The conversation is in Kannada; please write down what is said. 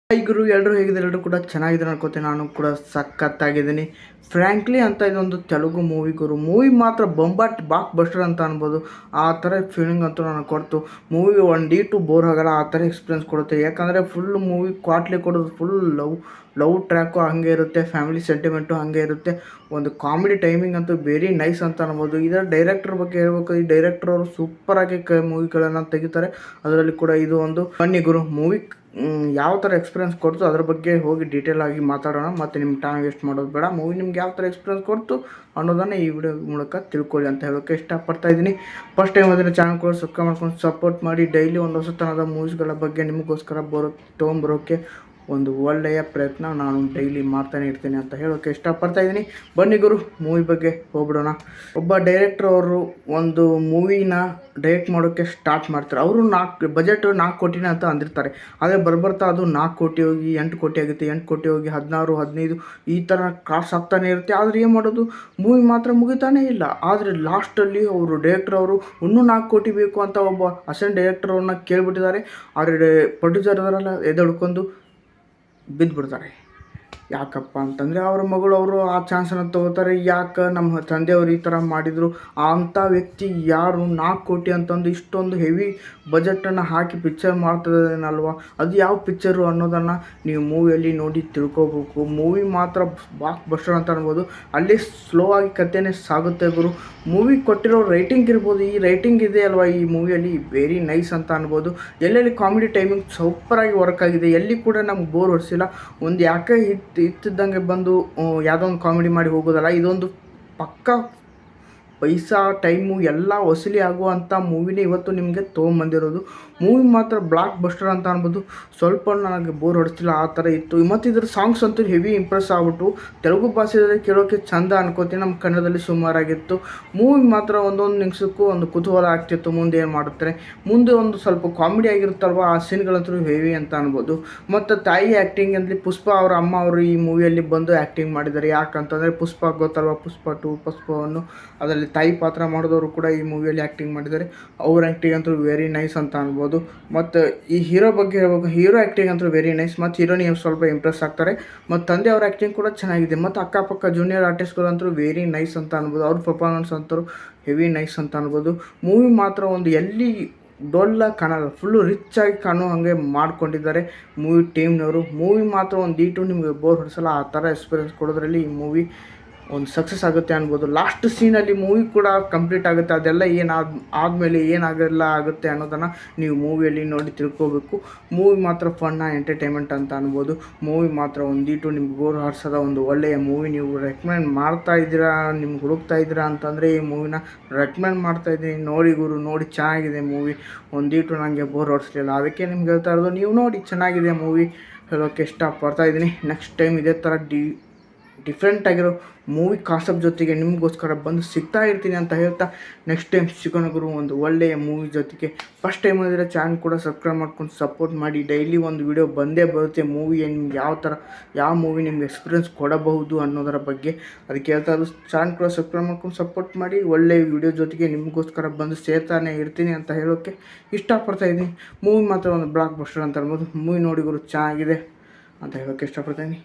ಹಾಯ್ ಗುರು, ಎಲ್ಲರೂ ಹೇಗಿದ್ದಾರೆ? ಎಲ್ಲರೂ ಕೂಡ ಚೆನ್ನಾಗಿದ್ದಾರೆ ಅನ್ಕೋತೀನಿ. ನಾನು ಕೂಡ ಸಖತ್ತಾಗಿದ್ದೀನಿ. ಫ್ರ್ಯಾಂಕ್ಲಿ ಅಂತ ಇದೊಂದು ತೆಲುಗು ಮೂವಿ ಗುರು. ಮೂವಿ ಮಾತ್ರ ಬೊಂಬಾಟ್ ಬಾಕ್ ಬಸ್ಟರ್ ಅಂತ ಅನ್ಬೋದು. ಆ ಥರ ಫೀಲಿಂಗ್ ಅಂತೂ ನನಗೆ ಕೊಡ್ತು. ಮೂವಿ 1D ಬೋರ್ ಆಗಲ್ಲ, ಆ ಥರ ಎಕ್ಸ್ಪೀರಿಯನ್ಸ್ ಕೊಡುತ್ತೆ. ಯಾಕಂದರೆ ಫುಲ್ ಮೂವಿ ಕ್ವಾಟ್ಲಿ ಕೊಡೋದು, ಫುಲ್ ಲವ್ ಟ್ರ್ಯಾಕು ಹಾಗೆ ಇರುತ್ತೆ, ಫ್ಯಾಮಿಲಿ ಸೆಂಟಿಮೆಂಟು ಹಾಗೆ ಇರುತ್ತೆ. ಒಂದು ಕಾಮಿಡಿ ಟೈಮಿಂಗ್ ಅಂತೂ ವೆರಿ ನೈಸ್ ಅಂತ ಅನ್ಬೋದು. ಇದರ ಡೈರೆಕ್ಟರ್ ಬಗ್ಗೆ ಹೇಳ್ಬೇಕು, ಈ ಡೈರೆಕ್ಟರ್ ಅವರು ಸೂಪರಾಗಿ ಮೂವಿಗಳನ್ನು ತೆಗಿತಾರೆ. ಅದರಲ್ಲಿ ಕೂಡ ಇದು ಒಂದು ಬನ್ನಿ ಗುರು ಮೂವಿ ಯಾವ ಥರ ಎಕ್ಸ್ಪೀರಿಯನ್ಸ್ ಕೊಡ್ತು ಅದ್ರ ಬಗ್ಗೆ ಹೋಗಿ ಡೀಟೇಲ್ ಆಗಿ ಮಾತಾಡೋಣ. ಮತ್ತು ನಿಮ್ಮ ಟೈಮ್ ವೇಸ್ಟ್ ಮಾಡೋದು ಬೇಡ. ಮೂವಿ ನಿಮ್ಗೆ ಯಾವ ಥರ ಎಕ್ಸ್ಪೀರಿಯನ್ಸ್ ಕೊಡ್ತು ಅನ್ನೋದನ್ನು ಈ ವಿಡಿಯೋ ಮೂಲಕ ತಿಳ್ಕೊಳ್ಳಿ ಅಂತ ಹೇಳೋಕ್ಕೆ ಇಷ್ಟಪಡ್ತಾ ಇದ್ದೀನಿ. ಫಸ್ಟ್ ಟೈಮ್ ಅದನ್ನು ಚಾನಲ್ ಕೂಡ ಸಬ್ಸ್ಕ್ರೈಬ್ ಮಾಡ್ಕೊಂಡು ಸಪೋರ್ಟ್ ಮಾಡಿ. ಡೈಲಿ ಒಂದು ಹೊಸತನದ ಮೂವೀಸ್ಗಳ ಬಗ್ಗೆ ನಿಮಗೋಸ್ಕರ ತೊಗೊಂಬರೋಕ್ಕೆ ಒಂದು ಒಳ್ಳೆಯ ಪ್ರಯತ್ನ ನಾನು ಡೈಲಿ ಮಾಡ್ತಾನೆ ಇರ್ತೀನಿ ಅಂತ ಹೇಳೋಕ್ಕೆ ಇಷ್ಟಪಡ್ತಾ ಇದ್ದೀನಿ. ಬನ್ನಿ ಗುರು ಮೂವಿ ಬಗ್ಗೆ ಹೋಗ್ಬಿಡೋಣ. ಒಬ್ಬ ಡೈರೆಕ್ಟರ್ ಅವರು ಒಂದು ಮೂವಿನ ಡೈರೆಕ್ಟ್ ಮಾಡೋಕ್ಕೆ ಸ್ಟಾರ್ಟ್ ಮಾಡ್ತಾರೆ. ಅವರು ಬಜೆಟ್ 4 ಕೋಟಿನ ಅಂತ ಅಂದಿರ್ತಾರೆ. ಆದರೆ ಬರ್ತಾ ಅದು 4 ಕೋಟಿ ಹೋಗಿ 8 ಕೋಟಿ ಆಗುತ್ತೆ, 8 ಕೋಟಿ ಹೋಗಿ 16, 15 ಈ ಥರ ಕ್ರಾಸ್ ಆಗ್ತಾನೆ ಇರುತ್ತೆ. ಆದರೆ ಏನು ಮಾಡೋದು, ಮೂವಿ ಮಾತ್ರ ಮುಗಿತಾನೇ ಇಲ್ಲ. ಆದರೆ ಲಾಸ್ಟಲ್ಲಿ ಅವರು ಡೈರೆಕ್ಟರ್ ಅವರು ಇನ್ನೂ 4 ಕೋಟಿ ಬೇಕು ಅಂತ ಒಬ್ಬ ಅಸಿಸ್ಟೆಂಟ್ ಡೈರೆಕ್ಟರ್ ಅವ್ರನ್ನ ಕೇಳಿಬಿಟ್ಟಿದ್ದಾರೆ. ಆದರೆ ಪ್ರೊಡ್ಯೂಸರ್ ಅವರೆಲ್ಲ ಎದ್ದೇಳ್ಕೊಂಡು ಬಿದ್ದುಬಿಡ್ತಾರೆ. ಯಾಕಪ್ಪ ಅಂತಂದರೆ ಅವರ ಮಗಳು ಅವರು ಆ ಚಾನ್ಸನ್ನು ತೊಗೋತಾರೆ. ಯಾಕೆ ನಮ್ಮ ತಂದೆಯವರು ಈ ಥರ ಮಾಡಿದರು? ಅಂಥ ವ್ಯಕ್ತಿ ಯಾರು 4 ಕೋಟಿ ಅಂತಂದು ಇಷ್ಟೊಂದು ಹೆವಿ ಬಜೆಟನ್ನು ಹಾಕಿ ಪಿಕ್ಚರ್ ಮಾಡ್ತದೇನಲ್ವ? ಅದು ಯಾವ ಪಿಕ್ಚರು ಅನ್ನೋದನ್ನು ನೀವು ಮೂವಿಯಲ್ಲಿ ನೋಡಿ ತಿಳ್ಕೊಬೇಕು. ಮೂವಿ ಮಾತ್ರ ಬಾಕ್ ಬಸ್ಟರ್ ಅಂತ ಅನ್ಬೋದು. ಅಲ್ಲಿ ಸ್ಲೋ ಆಗಿ ಕಥೆನೇ ಸಾಗುತ್ತೆ ಗುರು. ಮೂವಿ ಕೊಟ್ಟಿರೋ ರೈಟಿಂಗ್ ಇರ್ಬೋದು, ಈ ರೈಟಿಂಗ್ ಇದೆ ಅಲ್ವಾ ಈ ಮೂವಿಯಲ್ಲಿ ವೆರಿ ನೈಸ್ ಅಂತ ಅನ್ಬೋದು. ಎಲ್ಲೆಲ್ಲಿ ಕಾಮಿಡಿ ಟೈಮಿಂಗ್ ಸೂಪರಾಗಿ ವರ್ಕ್ ಆಗಿದೆ. ಎಲ್ಲಿ ಕೂಡ ನಮ್ಗೆ ಬೋರ್ ಹೊಡಿಸಿಲ್ಲ. ಒಂದು ಯಾಕೆ ಇತ್ತಿದ್ದಂಗೆ ಬಂದು ಯಾವುದೋ ಒಂದು ಕಾಮಿಡಿ ಮಾಡಿ ಹೋಗೋದಲ್ಲ, ಇದೊಂದು ಪಕ್ಕಾ ಪೈಸಾ ಟೈಮು ಎಲ್ಲ ವಸೂಲಿ ಆಗುವಂಥ ಮೂವಿನೇ ಇವತ್ತು ನಿಮಗೆ ತೊಗೊಂಬಂದಿರೋದು. ಮೂವಿ ಮಾತ್ರ ಬ್ಲಾಕ್ ಬಸ್ಟರ್ ಅಂತ ಅನ್ಬೋದು. ಸ್ವಲ್ಪ ನನಗೆ ಬೋರ್ ಹೊಡಿಸ್ತಿಲ್ಲ, ಆ ಥರ ಇತ್ತು. ಮತ್ತು ಇದ್ರ ಸಾಂಗ್ಸ್ ಅಂತೂ ಹೆವಿ ಇಂಪ್ರೆಸ್ ಆಗ್ಬಿಟ್ಟು ತೆಲುಗು ಭಾಷೆಯಲ್ಲಿ ಕೇಳೋಕ್ಕೆ ಚಂದ ಅನ್ಕೋತೀನಿ. ನಮ್ಮ ಕನ್ನಡದಲ್ಲಿ ಸುಮಾರಾಗಿತ್ತು. ಮೂವಿ ಮಾತ್ರ ಒಂದೊಂದು ನಿಮಿಷಕ್ಕೂ ಒಂದು ಕುತೂಹಲ ಆಗ್ತಿತ್ತು, ಮುಂದೆ ಏನು ಮಾಡುತ್ತಾರೆ. ಮುಂದೆ ಒಂದು ಸ್ವಲ್ಪ ಕಾಮಿಡಿ ಆಗಿರುತ್ತಲ್ವ, ಆ ಸೀನ್ಗಳಂತೂ ಹೆವಿ ಅಂತ ಅನ್ಬೋದು. ಮತ್ತು ತಾಯಿ ಆ್ಯಕ್ಟಿಂಗಲ್ಲಿ ಪುಷ್ಪ ಅವರ ಅಮ್ಮ ಅವರು ಈ ಮೂವಿಯಲ್ಲಿ ಬಂದು ಆ್ಯಕ್ಟಿಂಗ್ ಮಾಡಿದ್ದಾರೆ. ಯಾಕಂತಂದರೆ ಪುಷ್ಪ ಗೊತ್ತಲ್ವ, ಪುಷ್ಪ 2, ಪುಷ್ಪ 1 ಅದರಲ್ಲಿ ತಾಯಿ ಪಾತ್ರ ಮಾಡಿದವರು ಕೂಡ ಈ ಮೂವಿಯಲ್ಲಿ ಆ್ಯಕ್ಟಿಂಗ್ ಮಾಡಿದ್ದಾರೆ. ಅವ್ರ ಆ್ಯಕ್ಟಿಂಗ್ ಅಂತೂ ವೆರಿ ನೈಸ್ ಅಂತ ಅನ್ಬೋದು. ಮತ್ತು ಈ ಹೀರೋ ಬಗ್ಗೆ ಹೇಳ್ಬೇಕು, ಹೀರೋ ಆ್ಯಕ್ಟಿಂಗ್ ಅಂತೂ ವೆರಿ ನೈಸ್. ಮತ್ತು ಹೀರೋನಿಗೆ ಸ್ವಲ್ಪ ಇಂಪ್ರೆಸ್ ಆಗ್ತಾರೆ. ಮತ್ತು ತಂದೆ ಅವ್ರ ಆ್ಯಕ್ಟಿಂಗ್ ಕೂಡ ಚೆನ್ನಾಗಿದೆ. ಮತ್ತು ಅಕ್ಕಪಕ್ಕ ಜೂನಿಯರ್ ಆರ್ಟಿಸ್ಟ್ಗಳು ಅಂತೂ ವೆರಿ ನೈಸ್ ಅಂತ ಅನ್ಬೋದು. ಅವ್ರ ಪರ್ಫಾರ್ಮೆನ್ಸ್ ಅಂತೂ ಹೆವಿ ನೈಸ್ ಅಂತ ಅನ್ಬೋದು. ಮೂವಿ ಮಾತ್ರ ಒಂದು ಎಲ್ಲಿ ಡೊಲ್ಲ ಕಾಣಲ್ಲ, ಫುಲ್ಲು ರಿಚ್ಚಾಗಿ ಕಾಣೋ ಹಾಗೆ ಮಾಡ್ಕೊಂಡಿದ್ದಾರೆ ಮೂವಿ ಟೀಮ್ನವರು. ಮೂವಿ ಮಾತ್ರ ಒಂದು D2 ನಿಮಗೆ ಬೋರ್ ಹೊಡಿಸಲ್ಲ, ಆ ಥರ ಎಕ್ಸ್ಪೀರಿಯನ್ಸ್ ಕೊಡೋದ್ರಲ್ಲಿ ಈ ಮೂವಿ ಒಂದು ಸಕ್ಸಸ್ ಆಗುತ್ತೆ ಅನ್ಬೋದು. ಲಾಸ್ಟ್ ಸೀನಲ್ಲಿ ಮೂವಿ ಕೂಡ ಕಂಪ್ಲೀಟ್ ಆಗುತ್ತೆ. ಅದೆಲ್ಲ ಆದಮೇಲೆ ಏನಾಗೆಲ್ಲ ಆಗುತ್ತೆ ಅನ್ನೋದನ್ನು ನೀವು ಮೂವಿಯಲ್ಲಿ ನೋಡಿ ತಿಳ್ಕೊಬೇಕು. ಮೂವಿ ಮಾತ್ರ ಫನ್ನ ಎಂಟರ್ಟೈನ್ಮೆಂಟ್ ಅಂತ ಅನ್ಬೋದು. ಮೂವಿ ಮಾತ್ರ ಒಂದು D2 ನಿಮ್ಗೆ ಬೋರ್ ಹೊಡ್ಸೋದ ಒಂದು ಒಳ್ಳೆಯ ಮೂವಿ. ನೀವು ರೆಕಮೆಂಡ್ ಮಾಡ್ತಾ ಇದ್ದೀರಾ, ನಿಮ್ಗೆ ಹುಡುಕ್ತಾ ಇದ್ದೀರಾ ಅಂತಂದರೆ ಈ ಮೂವಿನ ರೆಕಮೆಂಡ್ ಮಾಡ್ತಾಯಿದ್ದೀನಿ. ನೋಡಿ ಗುರು, ನೋಡಿ ಚೆನ್ನಾಗಿದೆ ಮೂವಿ. ಒಂದು D2 ನನಗೆ ಬೋರ್ ಹೊಡಿಸ್ಲಿಲ್ಲ, ಅದಕ್ಕೆ ನಿಮ್ಗೆ ಹೇಳ್ತಾ ಇರೋದು. ನೀವು ನೋಡಿ, ಚೆನ್ನಾಗಿದೆ ಮೂವಿ ಹೇಳೋಕ್ಕೆ ಇಷ್ಟಪಡ್ತಾ ಇದ್ದೀನಿ. ನೆಕ್ಸ್ಟ್ ಟೈಮ್ ಇದೇ ಥರ ಡಿಫ್ರೆಂಟ್ ಆಗಿರೋ ಮೂವಿ ಕಾನ್ಸೆಪ್ಟ್ ಜೊತೆಗೆ ನಿಮಗೋಸ್ಕರ ಬಂದು ಸಿಗ್ತಾ ಇರ್ತೀನಿ ಅಂತ ಹೇಳ್ತಾ ನೆಕ್ಸ್ಟ್ ಟೈಮ್ ಸಿಗೋಣ ಗುರು ಒಂದು ಒಳ್ಳೆಯ ಮೂವಿ ಜೊತೆಗೆ. ಫಸ್ಟ್ ಟೈಮ್ ಅಂದರೆ ಚಾನಲ್ ಕೂಡ ಸಬ್ಸ್ಕ್ರೈಬ್ ಮಾಡ್ಕೊಂಡು ಸಪೋರ್ಟ್ ಮಾಡಿ. ಡೈಲಿ ಒಂದು ವಿಡಿಯೋ ಬಂದೇ ಬರುತ್ತೆ ಮೂವಿ ನಿಮ್ಗೆ ಯಾವ ಮೂವಿ ನಿಮ್ಗೆ ಎಕ್ಸ್ಪೀರಿಯನ್ಸ್ ಕೊಡಬಹುದು ಅನ್ನೋದರ ಬಗ್ಗೆ. ಅದಕ್ಕೆ ಹೇಳ್ತಾ ಇರೋದು, ಚಾನಲ್ ಕೂಡ ಸಬ್ಸ್ಕ್ರೈಬ್ ಮಾಡ್ಕೊಂಡು ಸಪೋರ್ಟ್ ಮಾಡಿ. ಒಳ್ಳೆಯ ವಿಡಿಯೋ ಜೊತೆಗೆ ನಿಮಗೋಸ್ಕರ ಬಂದು ಸೇರ್ತಾನೆ ಇರ್ತೀನಿ ಅಂತ ಹೇಳೋಕ್ಕೆ ಇಷ್ಟಪಡ್ತಾ ಇದ್ದೀನಿ. ಮೂವಿ ಮಾತ್ರ ಒಂದು ಬ್ಲಾಕ್ ಬಸ್ಟರ್ ಅಂತ ಅನ್ಬೋದು. ಮೂವಿ ನೋಡಿ ಗುರು ಚೆನ್ನಾಗಿದೆ ಅಂತ ಹೇಳೋಕ್ಕೆ ಇಷ್ಟಪಡ್ತೀನಿ.